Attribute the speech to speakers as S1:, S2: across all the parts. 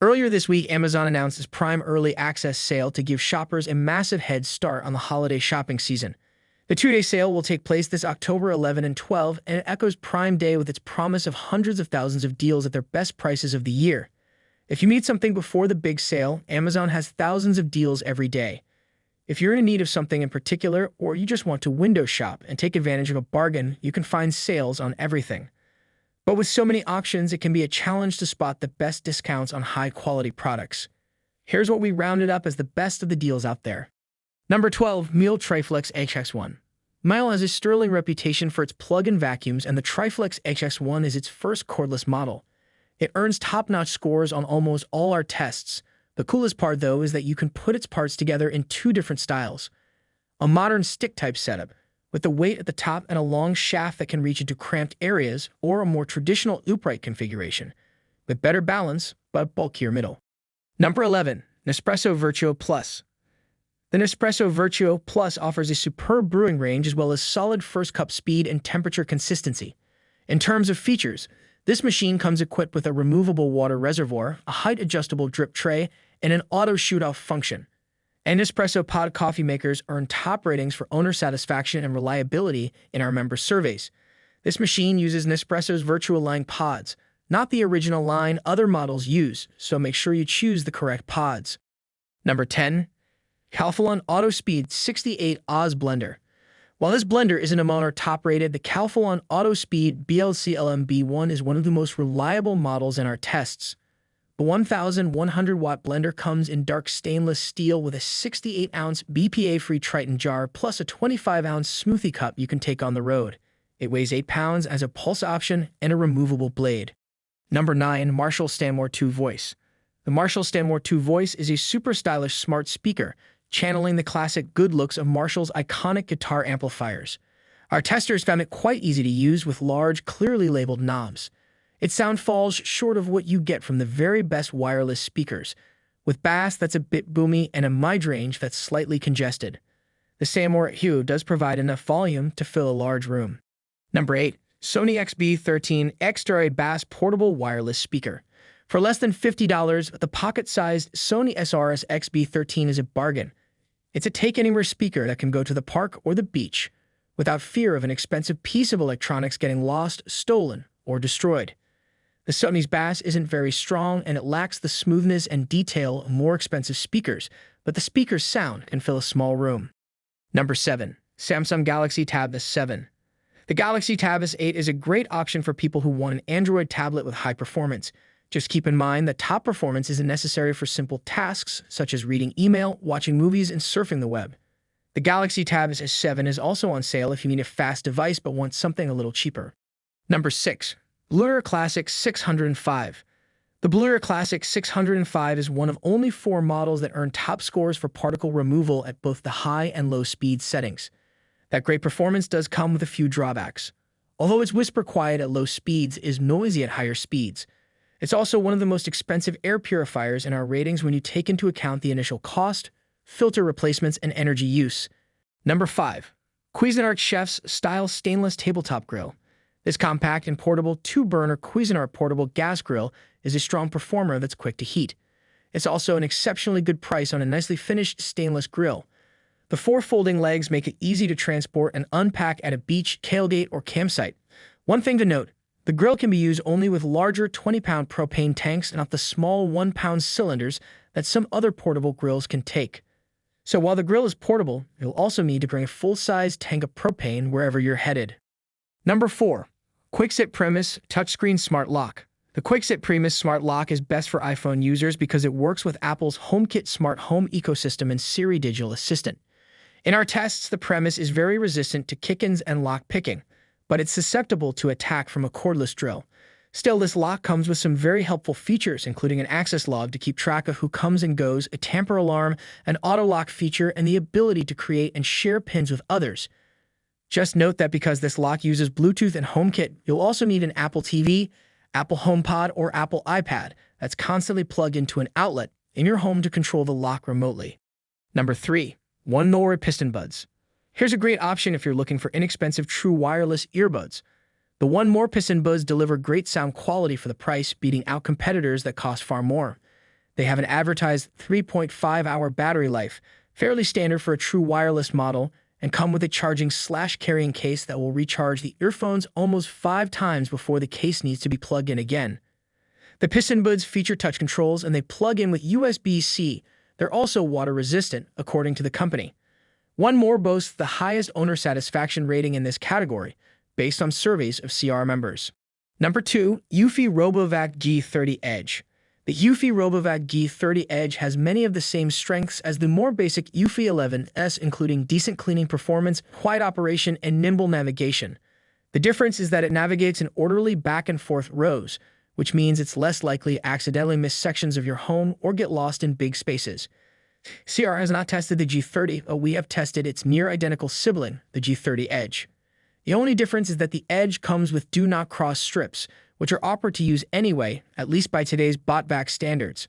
S1: Earlier this week, Amazon announced its Prime Early Access sale to give shoppers a massive head start on the holiday shopping season. The two-day sale will take place this October 11 and 12, and it echoes Prime Day with its promise of hundreds of thousands of deals at their best prices of the year. If you need something before the big sale, Amazon has thousands of deals every day. If you're in need of something in particular, or you just want to window shop and take advantage of a bargain, you can find sales on everything. But with so many options, it can be a challenge to spot the best discounts on high-quality products. Here's what we rounded up as the best of the deals out there. Number 12. Miele Triflex HX1. Miele has a sterling reputation for its plug-in vacuums, and the Triflex HX1 is its first cordless model. It earns top-notch scores on almost all our tests. The coolest part, though, is that you can put its parts together in two different styles. A modern stick-type setup, with the weight at the top and a long shaft that can reach into cramped areas, or a more traditional upright configuration, with better balance but bulkier middle. Number 11. Nespresso VertuoPlus. The Nespresso VertuoPlus offers a superb brewing range as well as solid first cup speed and temperature consistency. In terms of features, this machine comes equipped with a removable water reservoir, a height-adjustable drip tray, and an auto shoot-off function. And Nespresso pod coffee makers earn top ratings for owner satisfaction and reliability in our member surveys. This machine uses Nespresso's Vertuo line pods, not the original line other models use, so make sure you choose the correct pods. Number 10. Calphalon AutoSpeed 68 Oz Blender. While this blender isn't among our top-rated, the Calphalon AutoSpeed BLCLMB1 is one of the most reliable models in our tests. The 1,100-watt blender comes in dark stainless steel with a 68-ounce BPA-free Triton jar plus a 25-ounce smoothie cup you can take on the road. It weighs 8 pounds, has a pulse option, and a removable blade. Number 9. Marshall Stanmore 2 Voice. The Marshall Stanmore 2 Voice is a super stylish smart speaker, channeling the classic good looks of Marshall's iconic guitar amplifiers. Our testers found it quite easy to use with large, clearly labeled knobs. Its sound falls short of what you get from the very best wireless speakers, with bass that's a bit boomy and a mid-range that's slightly congested. The Stanmore Hue does provide enough volume to fill a large room. Number 8. Sony XB13 Extra Bass Portable Wireless Speaker. For less than $50, the pocket-sized Sony SRS XB13 is a bargain. It's a take-anywhere speaker that can go to the park or the beach without fear of an expensive piece of electronics getting lost, stolen, or destroyed. The Sony's bass isn't very strong, and it lacks the smoothness and detail of more expensive speakers, but the speaker's sound can fill a small room. Number 7. Samsung Galaxy Tab S7. The Galaxy Tab S8 is a great option for people who want an Android tablet with high performance. Just keep in mind that top performance isn't necessary for simple tasks such as reading email, watching movies, and surfing the web. The Galaxy Tab S7 is also on sale if you need a fast device but want something a little cheaper. Number 6. BLUEAIR Classic 605. The BLUEAIR Classic 605 is one of only 4 models that earn top scores for particle removal at both the high and low speed settings. That great performance does come with a few drawbacks. Although it's whisper quiet at low speeds, it is noisy at higher speeds. It's also one of the most expensive air purifiers in our ratings when you take into account the initial cost, filter replacements, and energy use. Number 5. Cuisinart Chef's Style Stainless Tabletop Grill. This compact and portable 2-burner Cuisinart portable gas grill is a strong performer that's quick to heat. It's also an exceptionally good price on a nicely finished stainless grill. The 4 folding legs make it easy to transport and unpack at a beach, tailgate, or campsite. One thing to note, the grill can be used only with larger 20-pound propane tanks and not the small 1-pound cylinders that some other portable grills can take. So while the grill is portable, you'll also need to bring a full-size tank of propane wherever you're headed. Number 4. Kwikset Premis Touchscreen Smart Lock. The Kwikset Premis Smart Lock is best for iPhone users because it works with Apple's HomeKit smart home ecosystem and Siri Digital Assistant. In our tests, the Premis is very resistant to kick-ins and lock picking, but it's susceptible to attack from a cordless drill. Still, this lock comes with some very helpful features, including an access log to keep track of who comes and goes, a tamper alarm, an auto-lock feature, and the ability to create and share pins with others. Just note that because this lock uses Bluetooth and HomeKit, you'll also need an Apple TV, Apple HomePod, or Apple iPad that's constantly plugged into an outlet in your home to control the lock remotely. Number 3. One More PistonBuds. Here's a great option if you're looking for inexpensive true wireless earbuds. The One More PistonBuds deliver great sound quality for the price, beating out competitors that cost far more. They have an advertised 3.5-hour battery life, fairly standard for a true wireless model, and come with a charging/carrying case that will recharge the earphones almost 5 times before the case needs to be plugged in again. The PistonBuds feature touch controls and they plug in with USB-C. They're also water-resistant, according to the company. One more boasts the highest owner satisfaction rating in this category, based on surveys of CR members. Number 2, eufy RoboVac G30 Edge. The eufy RoboVac G30 Edge has many of the same strengths as the more basic eufy 11S, including decent cleaning performance, quiet operation, and nimble navigation. The difference is that it navigates in orderly back-and-forth rows, which means it's less likely to accidentally miss sections of your home or get lost in big spaces. CR has not tested the G30, but we have tested its near-identical sibling, the G30 Edge. The only difference is that the Edge comes with Do Not Cross strips, which are awkward to use anyway, at least by today's BotVac standards.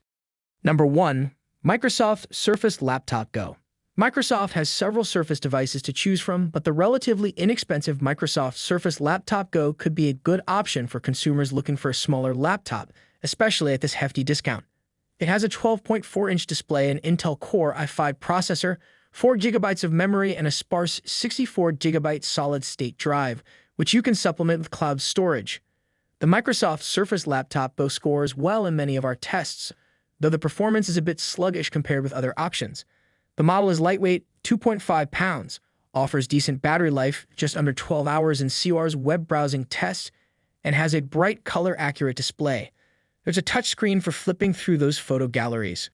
S1: Number 1. Microsoft Surface Laptop Go. Microsoft has several Surface devices to choose from, but the relatively inexpensive Microsoft Surface Laptop Go could be a good option for consumers looking for a smaller laptop, especially at this hefty discount. It has a 12.4-inch display, an Intel Core i5 processor, 4 GB of memory, and a sparse 64 GB solid-state drive, which you can supplement with cloud storage. The Microsoft Surface Laptop Go scores well in many of our tests, though the performance is a bit sluggish compared with other options. The model is lightweight, 2.5 pounds, offers decent battery life, just under 12 hours in CR's web browsing test, and has a bright color-accurate display. There's a touchscreen for flipping through those photo galleries.